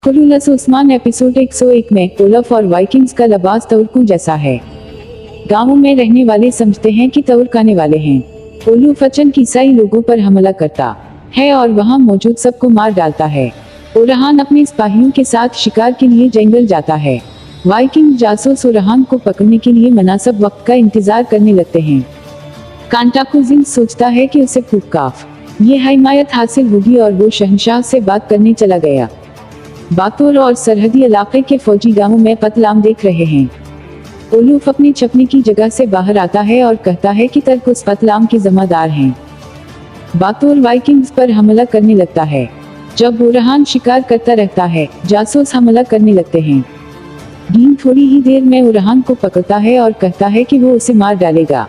कुरुलस Usman episode 101 में Olaf और Vikings का लबास तउरकों जैसा है। गांवों में रहने वाले समझते हैं कि तउरक आने वाले हैं। ओलफ अचानक ईसाई लोगों पर हमला करता है और वहां मौजूद सबको मार डालता है। ओरहान अपने सिपाहियों के साथ शिकार के लिए जंगल जाता है। वाइकिंग जासूस ओरहान को पकड़ने के लिए मुनासिब वक्त का इंतजार करने लगते हैं। कांटाकुजिन सोचता है कि उसे फुकाफ ये हिमायत हासिल होगी और वो शहंशाह से बात करने चला गया। बातोर और सरहदी इलाके के फौजी गांवों में पतलाम देख रहे हैं। ओलफ अपनी छपनी की जगह से बाहर आता है और कहता है कि तर्क उस पतलाम के जिम्मेदार हैं। बातोर वाइकिंग्स पर हमला करने लगता है। जब ओरहान शिकार करता रहता है, जासूस हमला करने लगते हैं। डीन थोड़ी ही देर में ओरहान को पकड़ता है और कहता है कि वो उसे मार डालेगा।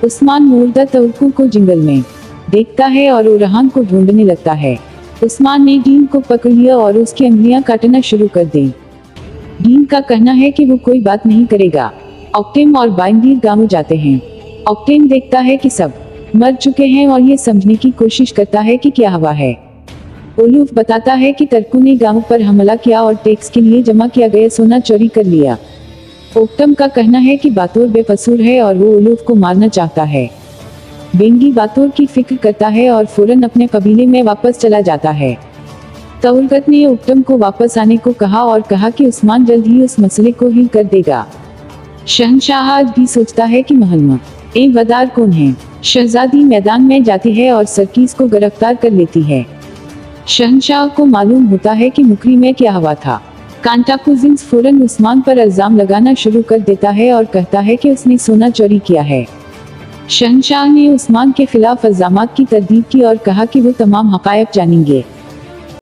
उस्मान मुर्दा तउरकों को जंगल में देखता है और ओरहान को ढूंढने लगता है। उस्मान ने डीन को पकड़ लिया और उसकी अंगुलियां काटना शुरू कर दी। डीन का कहना है कि वो कोई बात नहीं करेगा। ऑक्टेम और बाइंडीर गांव जाते हैं। ऑक्टेम देखता है कि सब मर चुके हैं और ये समझने की कोशिश करता है कि क्या हुआ है। ओलफ बताता है कि तर्कों ने गांव पर हमला किया और टैक्स के लिए जमा किया गया सोना चोरी कर लिया। ओक्टम का कहना है कि बातोर बेकसूर है और वो ओलफ को मारना चाहता है। बेंगी बातोर की फिक्र करता है और फौरन अपने कबीले में वापस चला जाता है। तउरगत ने ओक्टम को वापस आने को कहा और कहा कि उस्मान जल्द ही उस मसले को हल कर देगा। शहंशाह आज भी सोचता है कि मोहम्मद ए वदार कौन है। शहजादी मैदान में जाती है और सरकीस को गिरफ्तार कर लेती है। शहंशाह को मालूम होता है कि मुकरी में क्या हुआ था। कांटाकुजिन फौरन उस्मान पर इल्जाम लगाना शुरू कर देता है और कहता है कि उसने सोना चोरी किया है। शहंशाह ने उस्मान के खिलाफ इल्जामात की तरदीद की और कहा कि वो तमाम हकायक जानेंगे।